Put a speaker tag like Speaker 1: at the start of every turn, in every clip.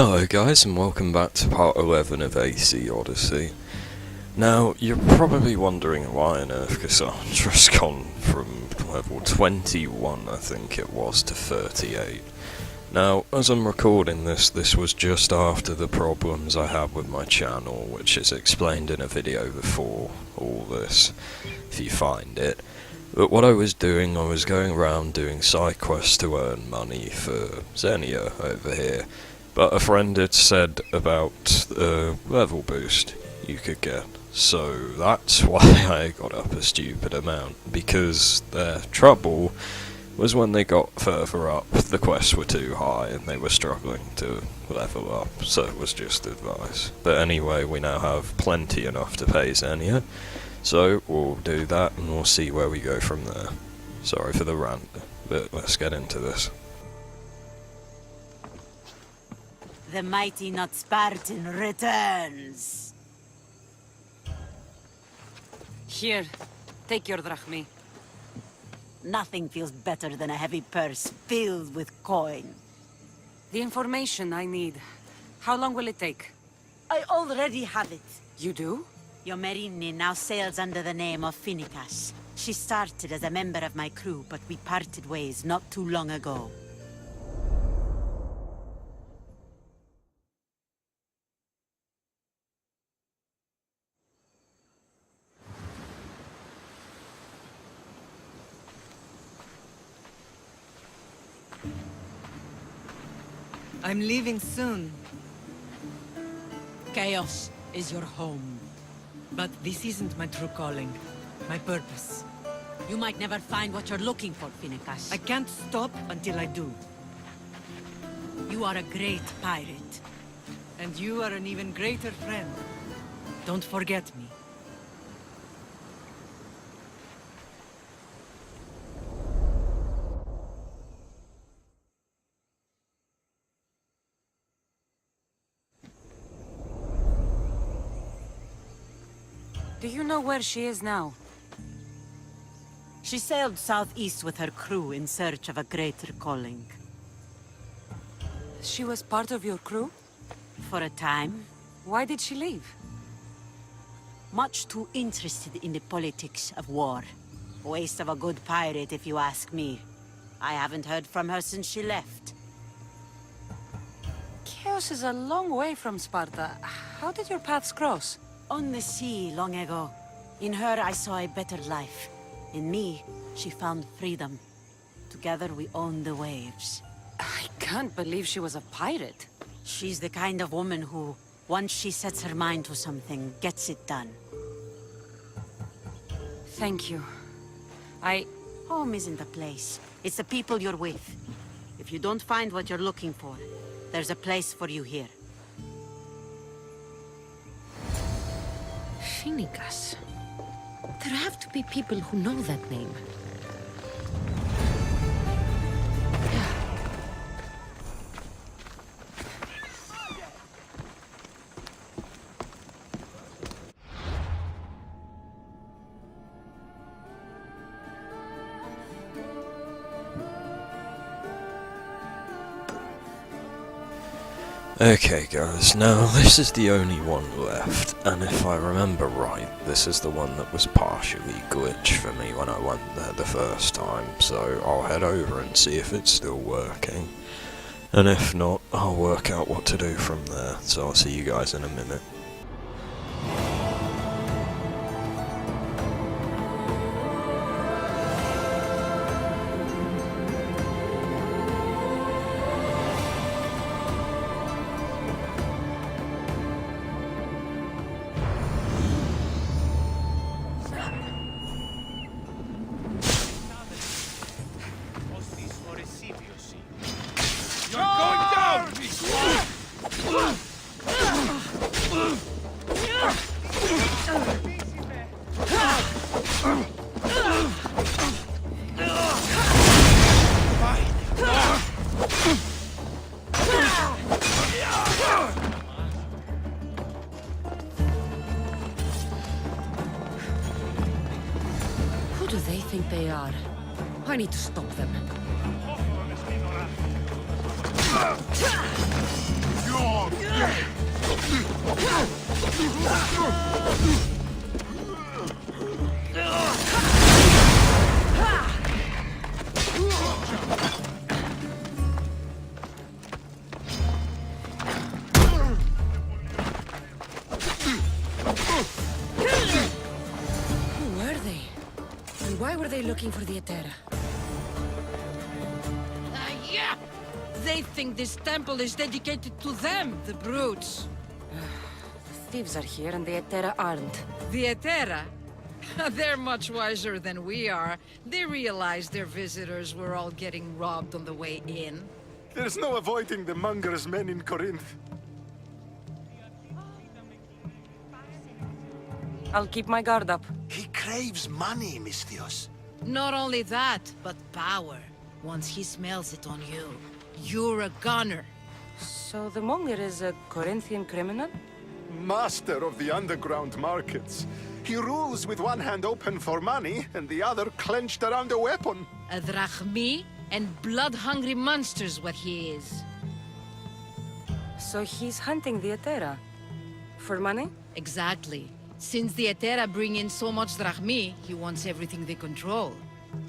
Speaker 1: Hello guys, and welcome back to part 11 of Creed Odyssey. Now, you're probably wondering why on earth Kassandra's gone from level 21, I think it was, to 38. Now, as I'm recording this was just after the problems I had with my channel, which is explained in a video before all this, if you find it. But what I was doing, I was going around doing side quests to earn money for Xenia over here. But a friend had said about the level boost you could get, so that's why I got up a stupid amount, because their trouble was when they got further up, the quests were too high and they were struggling to level up, so it was just advice. But anyway, we now have plenty enough to pay Xenia, so we'll do that and we'll see where we go from there. Sorry for the rant, but let's get into this.
Speaker 2: The mighty not Spartan returns.
Speaker 3: Here, take your drachmi.
Speaker 2: Nothing feels better than a heavy purse filled with coin.
Speaker 3: The information I need. How long will it take?
Speaker 2: I already have it.
Speaker 3: You do?
Speaker 2: Your Merini now sails under the name of Phineas. She started as a member of my crew, but we parted ways not too long ago.
Speaker 4: I'm leaving soon.
Speaker 2: Chaos is your home.
Speaker 4: But this isn't my true calling. My purpose.
Speaker 2: You might never find what you're looking for, Phineas.
Speaker 4: I can't stop until I do.
Speaker 2: You are a great pirate.
Speaker 4: And you are an even greater friend. Don't forget me.
Speaker 3: Do you know where she is now?
Speaker 2: She sailed southeast with her crew in search of a greater calling.
Speaker 3: She was part of your crew?
Speaker 2: For a time.
Speaker 3: Why did she leave?
Speaker 2: Much too interested in the politics of war. Waste of a good pirate, if you ask me. I haven't heard from her since she left.
Speaker 3: Chaos is a long way from Sparta. How did your paths cross?
Speaker 2: On the sea, long ago. In her, I saw a better life. In me, she found freedom. Together, we owned the waves.
Speaker 3: I can't believe she was a pirate.
Speaker 2: She's the kind of woman who, once she sets her mind to something, gets it done.
Speaker 3: Thank you.
Speaker 2: Home isn't a place. It's the people you're with. If you don't find what you're looking for, there's a place for you here.
Speaker 5: Phineas. There have to be people who know that name.
Speaker 1: Okay guys, now this is the only one left, and if I remember right, this is the one that was partially glitched for me when I went there the first time, so I'll head over and see if it's still working, and if not, I'll work out what to do from there, so I'll see you guys in a minute.
Speaker 5: Who do they think they are? I need to stop them. Who were they? And why were they looking for the Etera?
Speaker 3: Yeah! They think this temple is dedicated to them, the brutes.
Speaker 5: The thieves are here and the Etera aren't.
Speaker 3: The Etera? They're much wiser than we are. They realized their visitors were all getting robbed on the way in.
Speaker 6: There's no avoiding the monger's men in Corinth.
Speaker 5: I'll keep my guard up.
Speaker 7: He craves money, Misthios.
Speaker 3: Not only that, but power. Once he smells it on you, you're a gunner.
Speaker 5: So the Monger is a Corinthian criminal?
Speaker 6: Master of the underground markets. He rules with one hand open for money and the other clenched around a weapon.
Speaker 3: A drachmi and blood-hungry monster's what he is.
Speaker 5: So he's hunting the Etera. For money?
Speaker 3: Exactly. Since the Etera bring in so much drachmi, he wants everything they control.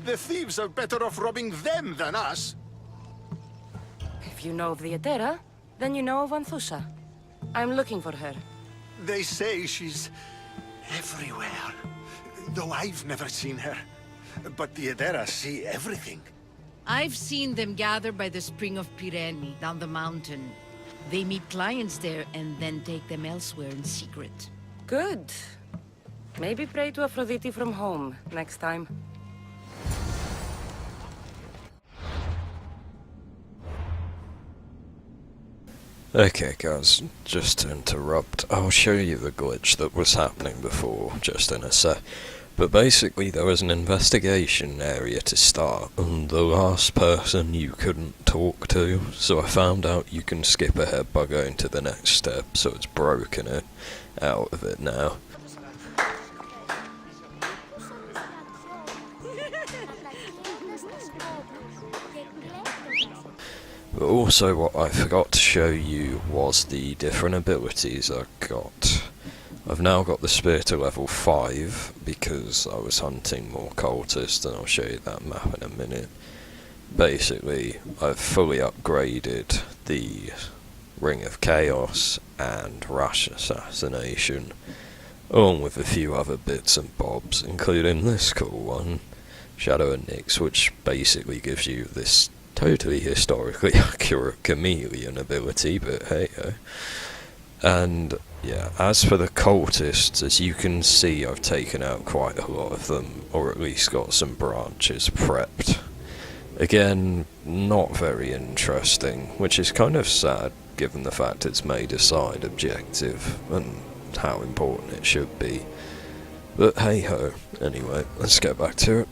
Speaker 6: The thieves are better off robbing them than us.
Speaker 5: If you know of the Etera, then you know of Anthousa. I'm looking for her.
Speaker 6: They say she's everywhere. Though I've never seen her. But the Edera see everything.
Speaker 3: I've seen them gather by the spring of Pirene, down the mountain. They meet clients there and then take them elsewhere in secret.
Speaker 5: Good. Maybe pray to Aphrodite from home next time.
Speaker 1: Okay guys, just to interrupt, I'll show you the glitch that was happening before, just in a sec. But basically there was an investigation area to start, and the last person you couldn't talk to, so I found out you can skip ahead by going to the next step, so it's broken it out of it now. But also what I forgot to show you was the different abilities I got. I've now got the spear to level 5 because I was hunting more cultists, and I'll show you that map in a minute. Basically, I've fully upgraded the Ring of Chaos and Rash Assassination, along with a few other bits and bobs, including this cool one, Shadow and Nyx, which basically gives you this totally historically accurate chameleon ability, but hey ho. And yeah, as for the cultists, as you can see, I've taken out quite a lot of them, or at least got some branches prepped. Again, not very interesting, which is kind of sad given the fact it's made a side objective and how important it should be. But hey ho, anyway, let's get back to it.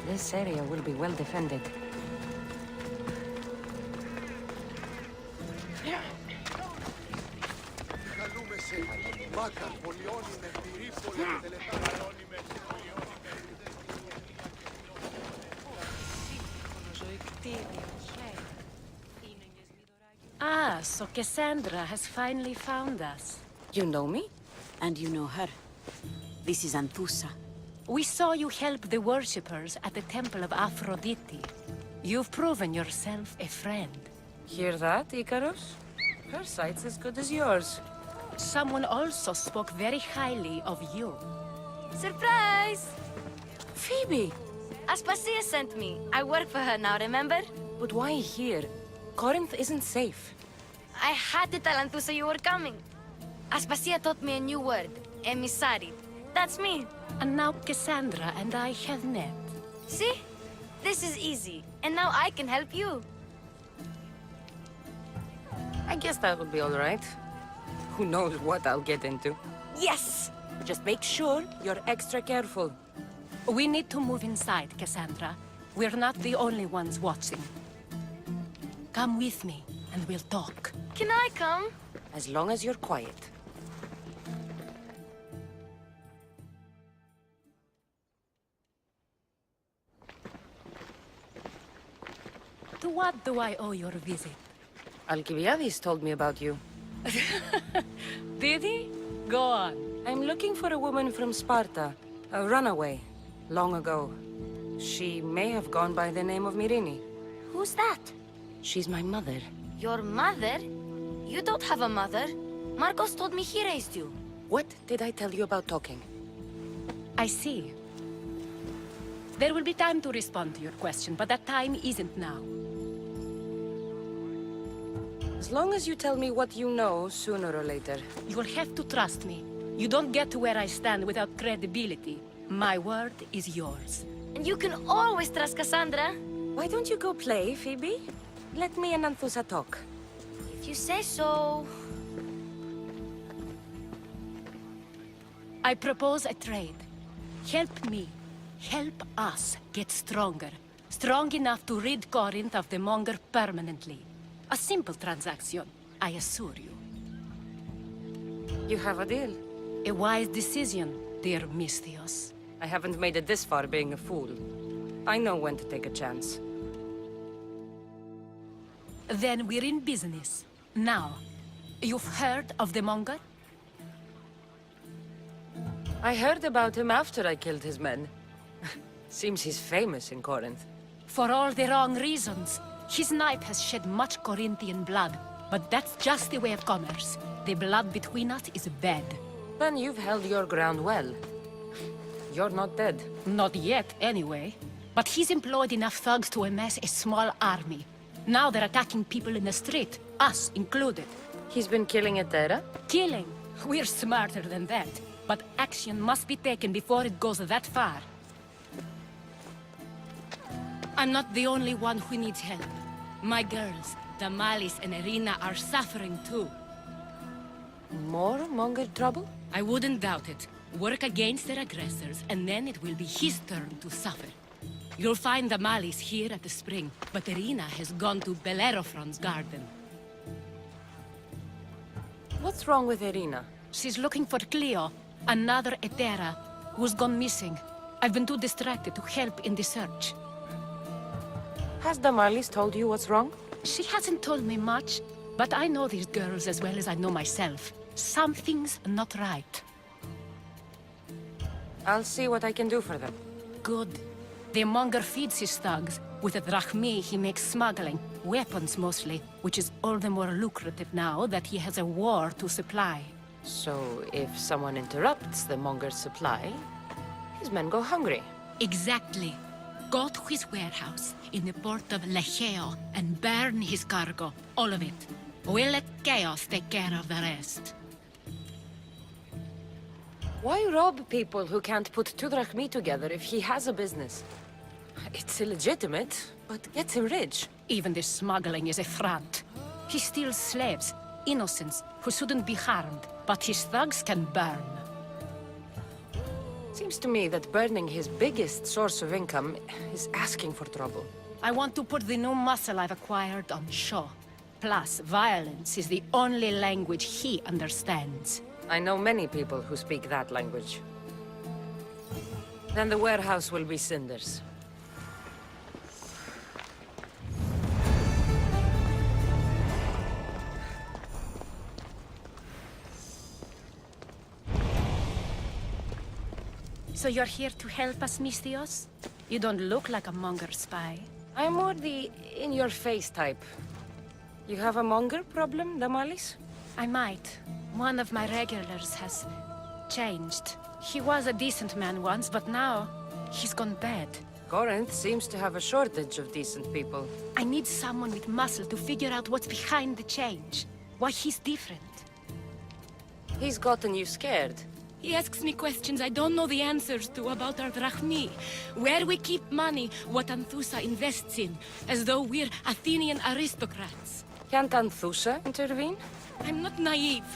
Speaker 5: This area will be well defended.
Speaker 8: Ah, so Kassandra has finally found us.
Speaker 5: You know me?
Speaker 2: And you know her. This is Anthousa.
Speaker 8: We saw you help the worshippers at the Temple of Aphrodite. You've proven yourself a friend.
Speaker 5: Hear that, Icarus? Her sight's as good as yours.
Speaker 8: Someone also spoke very highly of you.
Speaker 9: Surprise!
Speaker 5: Phoebe!
Speaker 9: Aspasia sent me. I work for her now, remember?
Speaker 5: But why here? Corinth isn't safe.
Speaker 9: I had to tell Anthousa you were coming. Aspasia taught me a new word. Emissary. That's me.
Speaker 8: And now Kassandra and I have met.
Speaker 9: See? This is easy. And now I can help you.
Speaker 5: I guess that would be alright. Who knows what I'll get into.
Speaker 9: Yes!
Speaker 5: Just make sure you're extra careful.
Speaker 8: We need to move inside, Kassandra. We're not the only ones watching. Come with me, and we'll talk.
Speaker 9: Can I come?
Speaker 5: As long as you're quiet.
Speaker 8: To what do I owe your visit?
Speaker 5: Alcibiades told me about you.
Speaker 8: Did he? Go on.
Speaker 5: I'm looking for a woman from Sparta, a runaway, long ago. She may have gone by the name of Myrine.
Speaker 9: Who's that?
Speaker 5: She's my mother.
Speaker 9: Your mother? You don't have a mother. Marcos told me he raised you.
Speaker 5: What did I tell you about talking?
Speaker 8: I see. There will be time to respond to your question, but that time isn't now.
Speaker 5: As long as you tell me what you know, sooner or later.
Speaker 8: You will have to trust me. You don't get to where I stand without credibility. My word is yours.
Speaker 9: And you can always trust Kassandra.
Speaker 5: Why don't you go play, Phoebe? Let me and Anthousa talk.
Speaker 9: If you say so.
Speaker 8: I propose a trade. Help me. Help us get stronger. Strong enough to rid Corinth of the Monger permanently. A simple transaction, I assure you.
Speaker 5: You have a deal.
Speaker 8: A wise decision, dear Misthios.
Speaker 5: I haven't made it this far being a fool. I know when to take a chance.
Speaker 8: Then we're in business. Now, you've heard of the Monger?
Speaker 5: I heard about him after I killed his men. Seems he's famous in Corinth.
Speaker 8: For all the wrong reasons. His knife has shed much Corinthian blood, but that's just the way of commerce. The blood between us is bad.
Speaker 5: Then you've held your ground well. You're not dead.
Speaker 8: Not yet, anyway. But he's employed enough thugs to amass a small army. Now they're attacking people in the street, us included.
Speaker 5: He's been killing Etera?
Speaker 8: Killing. We're smarter than that. But action must be taken before it goes that far. I'm not the only one who needs help. My girls, Damalis and Irina, are suffering too.
Speaker 5: More Monger trouble?
Speaker 8: I wouldn't doubt it. Work against their aggressors, and then it will be his turn to suffer. You'll find Damalis here at the spring, but Irina has gone to Bellerophon's garden.
Speaker 5: What's wrong with Irina?
Speaker 8: She's looking for Cleo, another Etera, who's gone missing. I've been too distracted to help in the search.
Speaker 5: Has Damalis told you what's wrong?
Speaker 8: She hasn't told me much, but I know these girls as well as I know myself. Something's not right.
Speaker 5: I'll see what I can do for them.
Speaker 8: Good. The Monger feeds his thugs. With the drachmi, he makes smuggling. Weapons, mostly. Which is all the more lucrative now that he has a war to supply.
Speaker 5: So, if someone interrupts the Monger's supply, his men go hungry.
Speaker 8: Exactly. Go to his warehouse in the port of Lecheo and burn his cargo. All of it. We'll let chaos take care of the rest.
Speaker 5: Why rob people who can't put 2 drachmi together if he has a business? It's illegitimate, but gets him rich.
Speaker 8: Even the smuggling is a front. He steals slaves, innocents, who shouldn't be harmed, but his thugs can burn.
Speaker 5: Seems to me that burning his biggest source of income is asking for trouble.
Speaker 8: I want to put the new muscle I've acquired on show. Plus, violence is the only language he understands.
Speaker 5: I know many people who speak that language. Then the warehouse will be cinders.
Speaker 8: So you're here to help us, Misthios? You don't look like a Monger spy.
Speaker 5: I'm more the in-your-face type. You have a Monger problem, Damalis?
Speaker 8: I might. One of my regulars has changed. He was a decent man once, but now he's gone bad.
Speaker 5: Corinth seems to have a shortage of decent people.
Speaker 8: I need someone with muscle to figure out what's behind the change. Why he's different.
Speaker 5: He's gotten you scared.
Speaker 8: He asks me questions I don't know the answers to about our drachmi. Where we keep money, what Anthousa invests in. As though we're Athenian aristocrats.
Speaker 5: Can't Anthousa intervene?
Speaker 8: I'm not naive.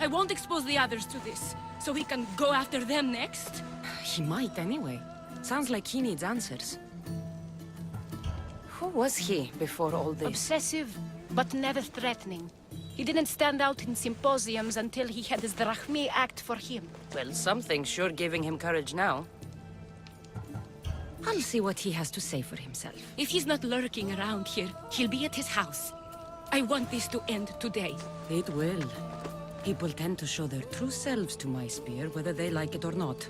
Speaker 8: I won't expose the others to this. So he can go after them next?
Speaker 5: He might anyway. Sounds like he needs answers. Who was he before all this?
Speaker 8: Obsessive, but never threatening. He didn't stand out in symposiums until he had his drachmi act for him.
Speaker 5: Well, something's sure giving him courage now. I'll see what he has to say for himself.
Speaker 8: If he's not lurking around here, he'll be at his house. I want this to end today.
Speaker 5: It will. People tend to show their true selves to my spear, whether they like it or not.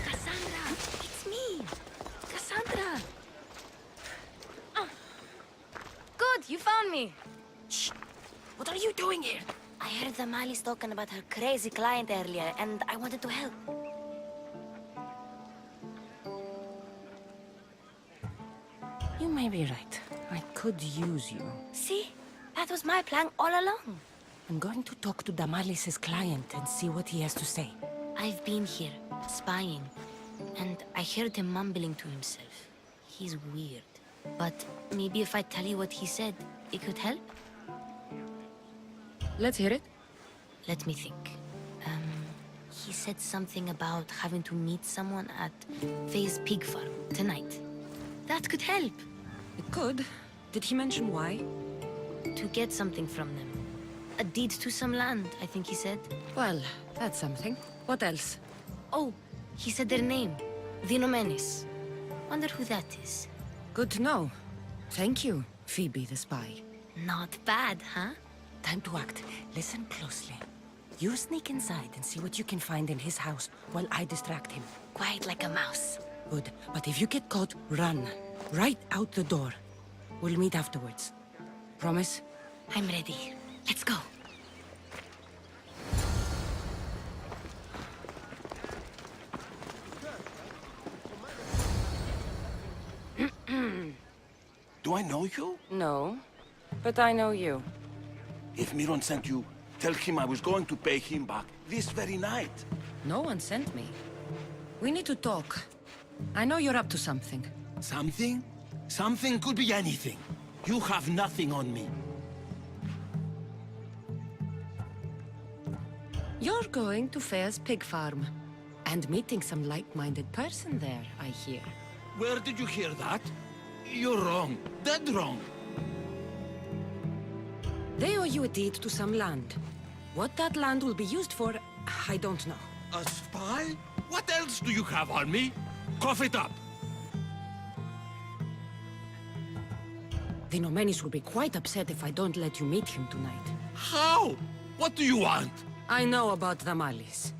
Speaker 9: Kassandra! It's me! Kassandra! Good, you found me!
Speaker 5: Shh! What are you doing here?
Speaker 9: I heard the Mali's talking about her crazy client earlier, and I wanted to help.
Speaker 5: You may be right. I could use you.
Speaker 9: See? That was my plan all along.
Speaker 5: I'm going to talk to Damalis's client and see what he has to say.
Speaker 9: I've been here, spying, and I heard him mumbling to himself. He's weird. But maybe if I tell you what he said, it could help?
Speaker 5: Let's hear it.
Speaker 9: Let me think. He said something about having to meet someone at Faye's pig farm tonight. That could help.
Speaker 5: It could. Did he mention why?
Speaker 9: To get something from them. A deed to some land, I think he said.
Speaker 5: Well, that's something. What else?
Speaker 9: Oh, he said their name. Vinomenes. Wonder who that is.
Speaker 5: Good to know. Thank you, Phoebe the spy.
Speaker 9: Not bad, huh?
Speaker 5: Time to act. Listen closely. You sneak inside and see what you can find in his house while I distract him.
Speaker 9: Quiet like a mouse.
Speaker 5: Good. But if you get caught, run. Right out the door. We'll meet afterwards. Promise?
Speaker 9: I'm ready. Let's go.
Speaker 7: Do I know you?
Speaker 5: No. But I know you.
Speaker 7: If Miron sent you, tell him I was going to pay him back this very night.
Speaker 5: No one sent me. We need to talk. I know you're up to something.
Speaker 7: Something? Something could be anything. You have nothing on me.
Speaker 5: You're going to Faye's pig farm. And meeting some like-minded person there, I hear.
Speaker 7: Where did you hear that? You're wrong. Dead wrong.
Speaker 5: They owe you a deed to some land. What that land will be used for, I don't know.
Speaker 7: A spy? What else do you have on me? Cough it up.
Speaker 5: The Nomenis will be quite upset if I don't let you meet him tonight.
Speaker 7: How? What do you want?
Speaker 5: I know about Damalis.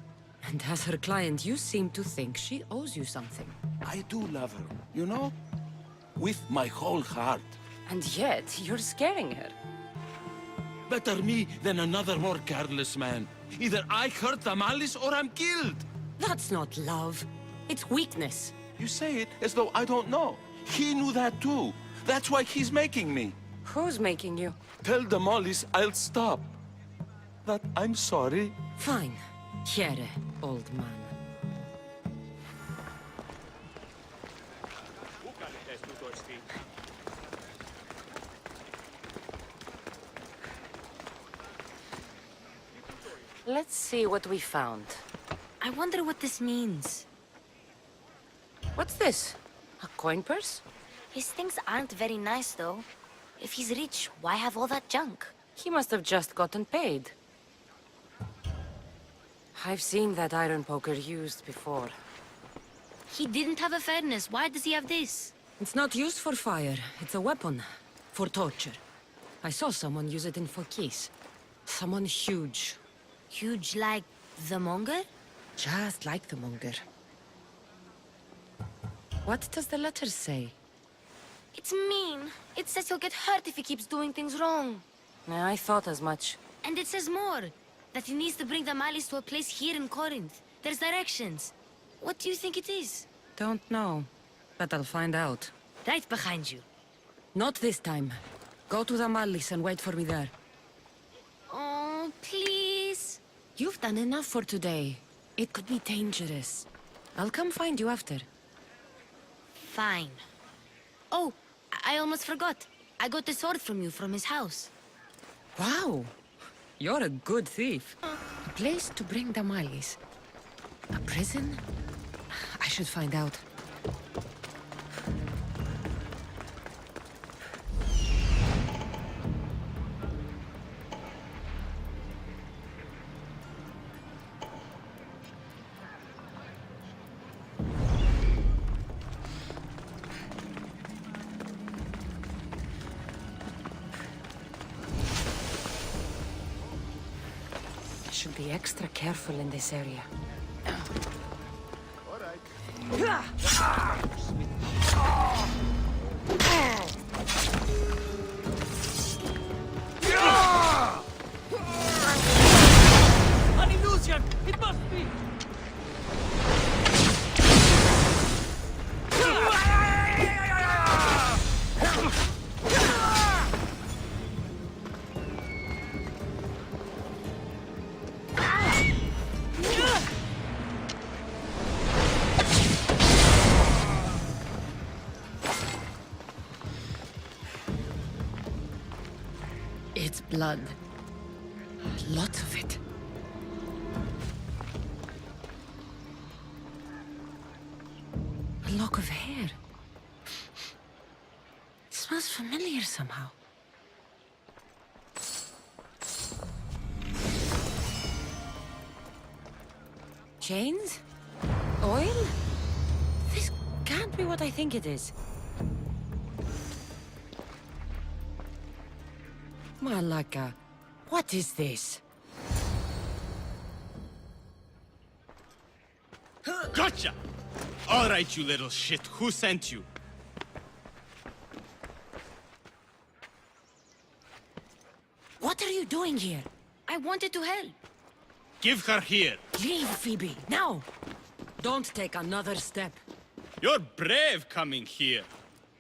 Speaker 5: And as her client, you seem to think she owes you something.
Speaker 7: I do love her, you know? With my whole heart.
Speaker 5: And yet, you're scaring her.
Speaker 7: Better me than another more careless man. Either I hurt Damalis or I'm killed.
Speaker 5: That's not love. It's weakness.
Speaker 7: You say it as though I don't know. He knew that too. That's why he's making me.
Speaker 5: Who's making you?
Speaker 7: Tell Damalis I'll stop. That I'm sorry.
Speaker 5: Fine. Here, old man. Let's see what we found.
Speaker 9: I wonder what this means.
Speaker 5: What's this? A coin purse?
Speaker 9: His things aren't very nice, though. If he's rich, why have all that junk?
Speaker 5: He must have just gotten paid. I've seen that iron poker used before.
Speaker 9: He didn't have a furnace. Why does he have this?
Speaker 5: It's not used for fire. It's a weapon. For torture. I saw someone use it in Phokis. Someone huge.
Speaker 9: Huge like the Monger?
Speaker 5: Just like the Monger. What does the letter say?
Speaker 9: It's mean. It says he'll get hurt if he keeps doing things wrong.
Speaker 5: Yeah, I thought as much.
Speaker 9: And it says more. That he needs to bring the Malis to a place here in Corinth. There's directions. What do you think it is?
Speaker 5: Don't know. But I'll find out.
Speaker 9: Right behind you.
Speaker 5: Not this time. Go to the Malis and wait for me there.
Speaker 9: Oh, please.
Speaker 5: You've done enough for today. It could be dangerous. I'll come find you after.
Speaker 9: Fine. Oh, I almost forgot. I got the sword from you from his house.
Speaker 5: Wow. You're a good thief. A place to bring Damalis. A prison? I should find out. Should be extra careful in this area.
Speaker 4: An illusion! It must be!
Speaker 5: It's blood. Lots of it. A lock of hair. It smells familiar somehow. Chains? Oil? This can't be what I think it is. Malaka, what is this?
Speaker 7: Gotcha! All right, you little shit. Who sent you?
Speaker 5: What are you doing here?
Speaker 9: I wanted to help.
Speaker 7: Give her here.
Speaker 5: Leave, Phoebe, now! Don't take another step.
Speaker 7: You're brave coming here.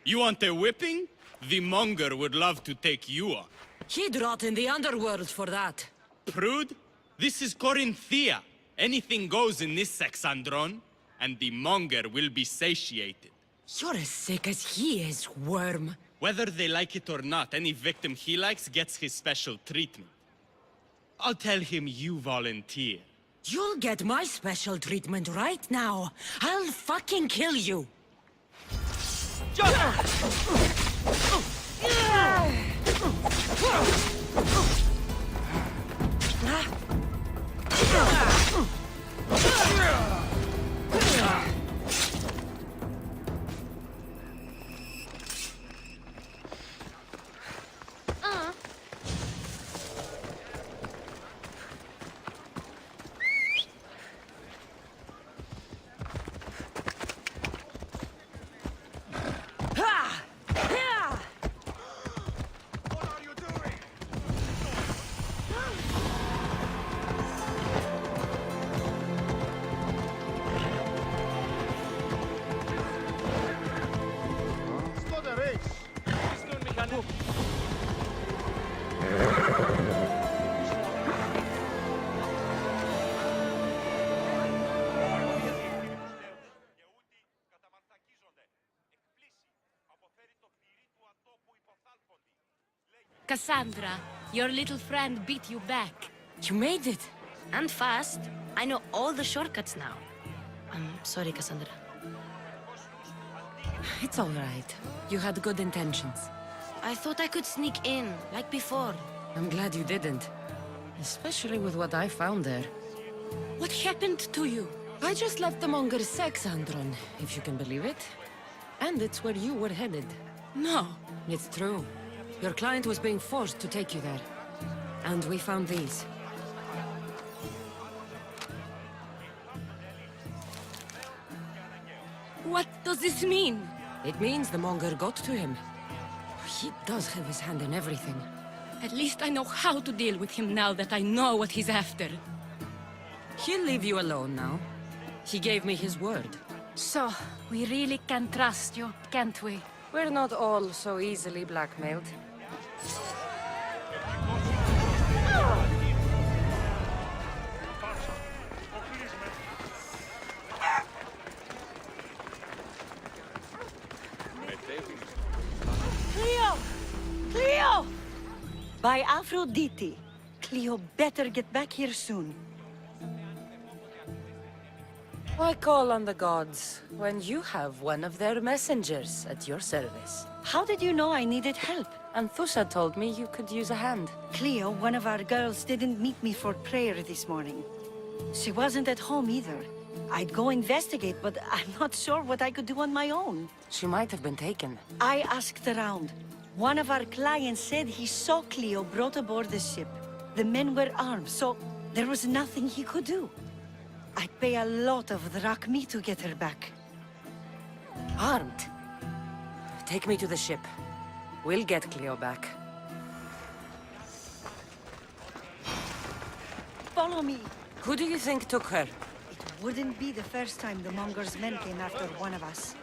Speaker 7: You want a whipping? The monger would love to take you on.
Speaker 5: He'd rot in the underworld for that.
Speaker 7: Prude, this is Corinthia. Anything goes in this Sexandron, and the monger will be satiated.
Speaker 5: You're as sick as he is, worm.
Speaker 7: Whether they like it or not, any victim he likes gets his special treatment. I'll tell him you volunteer.
Speaker 5: You'll get my special treatment right now. I'll fucking kill you.
Speaker 8: Kassandra, your little friend beat you back.
Speaker 5: You made it.
Speaker 9: And fast. I know all the shortcuts now. I'm sorry, Cassandra.
Speaker 5: It's all right. You had good intentions.
Speaker 9: I thought I could sneak in, like before.
Speaker 5: I'm glad you didn't. Especially with what I found there.
Speaker 8: What happened to you?
Speaker 5: I just left the monger's Sexandron, if you can believe it. And it's where you were headed.
Speaker 8: No.
Speaker 5: It's true. Your client was being forced to take you there. And we found these.
Speaker 8: What does this mean?
Speaker 5: It means the monger got to him. He does have his hand in everything.
Speaker 8: At least I know how to deal with him now that I know what he's after.
Speaker 5: He'll leave you alone now. He gave me his word.
Speaker 8: So, we really can trust you, can't we?
Speaker 5: We're not all so easily blackmailed.
Speaker 8: Cleo!
Speaker 2: By Aphrodite. Cleo better get back here soon.
Speaker 5: Why call on the gods when you have one of their messengers at your service?
Speaker 2: How did you know I needed help?
Speaker 5: Anthousa told me you could use a hand.
Speaker 2: Cleo, one of our girls, didn't meet me for prayer this morning. She wasn't at home either. I'd go investigate, but I'm not sure what I could do on my own.
Speaker 5: She might have been taken.
Speaker 2: I asked around. One of our clients said he saw Cleo brought aboard the ship. The men were armed, so there was nothing he could do. I'd pay a lot of drachmi to get her back.
Speaker 5: Armed? Take me to the ship. We'll get Cleo back.
Speaker 2: Follow me.
Speaker 5: Who do you think took her?
Speaker 2: It wouldn't be the first time the Monger's men came after one of us.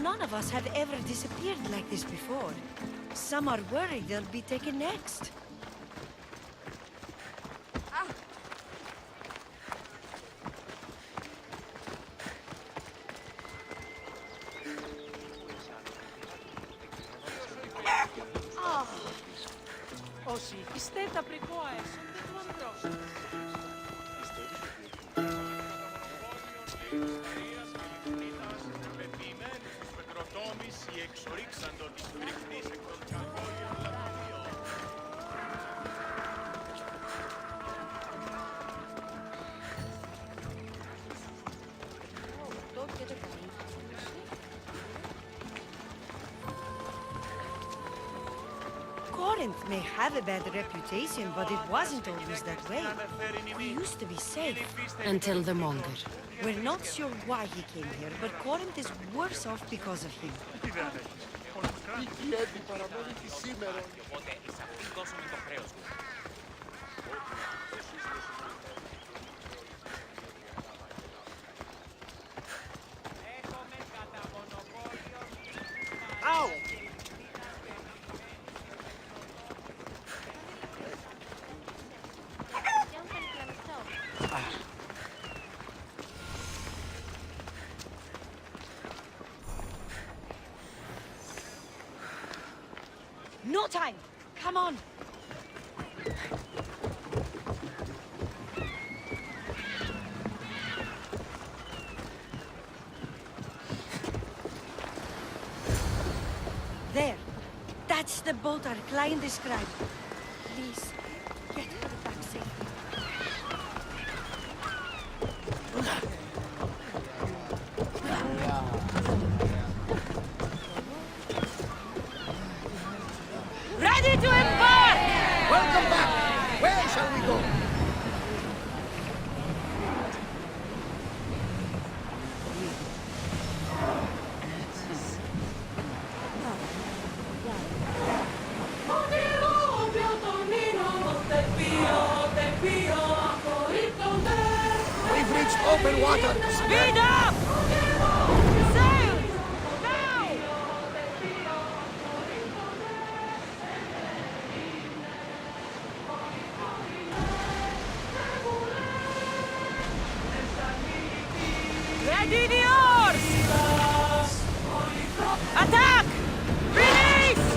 Speaker 2: None of us have ever disappeared like this before. Some are worried they'll be taken next.
Speaker 8: Όσοι πιστεύτα πρικόαεσον δεν του ανδρώσουν.
Speaker 2: Corinth may have a bad reputation, but it wasn't always that way. We used to be safe.
Speaker 3: Until the Monger.
Speaker 2: We're not sure why he came here, but Corinth is worse off because of him.
Speaker 6: Ow!
Speaker 2: No time! Come on! There! That's the boat our client described. Please, get her back safely.
Speaker 5: Ready to embark!
Speaker 6: Welcome back! Where shall we go? We've reached open water.
Speaker 5: Speed up! Sail! Now! Ready the oars! Attack! Release!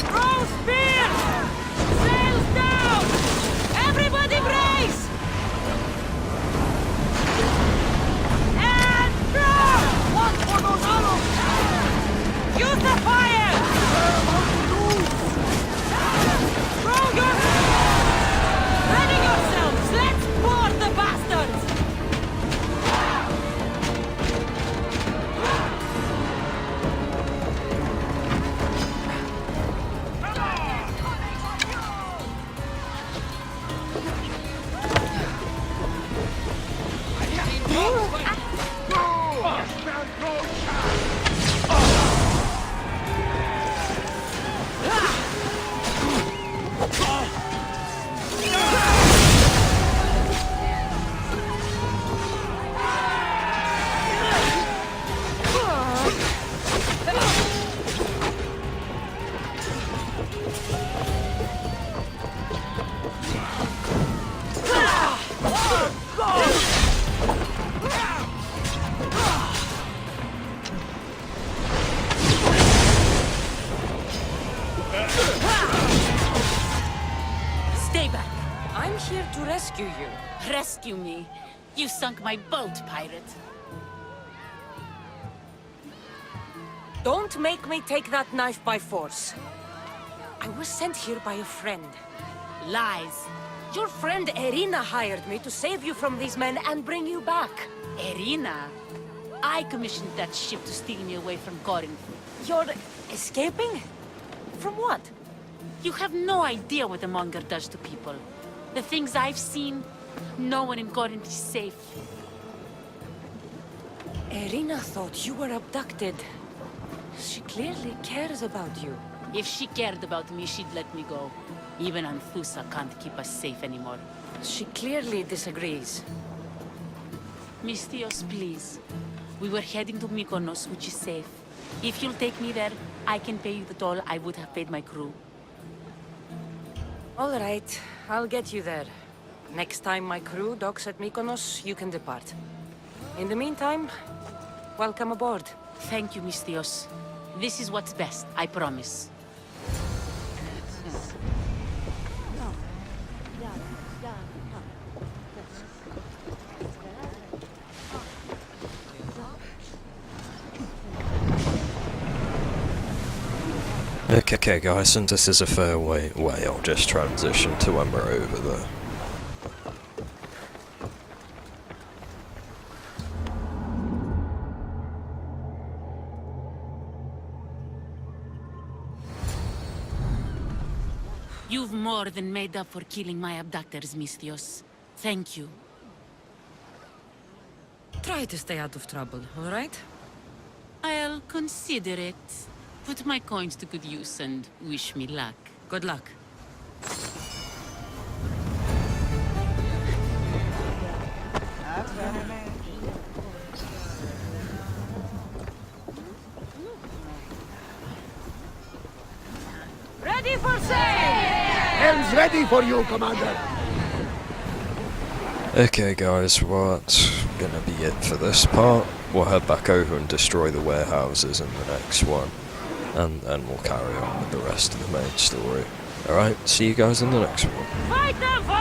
Speaker 5: Throw spears! Sails down! Everybody brace! And throw! Watch for those arrows! Use the fire! Throw your... Ready yourselves! Let's board the battle!
Speaker 8: to rescue you.
Speaker 10: Rescue me. You sunk my boat, pirate.
Speaker 8: Don't make me take that knife by force. I was sent here by a friend.
Speaker 10: Lies.
Speaker 8: Your friend Irina hired me to save you from these men and bring you back.
Speaker 10: Irina? I commissioned that ship to steal me away from Corinth.
Speaker 8: You're escaping? From what?
Speaker 10: You have no idea what the monger does to people. The things I've seen, no one in Corinth is safe.
Speaker 8: Irina thought you were abducted. She clearly cares about you.
Speaker 10: If she cared about me, she'd let me go. Even Anthousa can't keep us safe anymore.
Speaker 8: She clearly disagrees.
Speaker 10: Misthios, please. We were heading to Mykonos, which is safe. If you'll take me there, I can pay you the toll I would have paid my crew.
Speaker 8: All right, I'll get you there. Next time my crew docks at Mykonos, you can depart. In the meantime, welcome aboard.
Speaker 10: Thank you, Misthios. This is what's best, I promise.
Speaker 1: Okay guys, since this is a fair way, I'll just transition to when we're over there.
Speaker 10: You've more than made up for killing my abductors, Misthios. Thank you.
Speaker 5: Try to stay out of trouble, all right?
Speaker 10: I'll consider it. Put my coins to good use and wish me luck.
Speaker 5: Good luck.
Speaker 8: Ready for sail!
Speaker 6: Helm's ready for you, Commander.
Speaker 1: Okay guys, well that's gonna be it for this part. We'll head back over and destroy the warehouses in the next one. And then we'll carry on with the rest of the main story. Alright, see you guys in the next one.
Speaker 8: Fight them for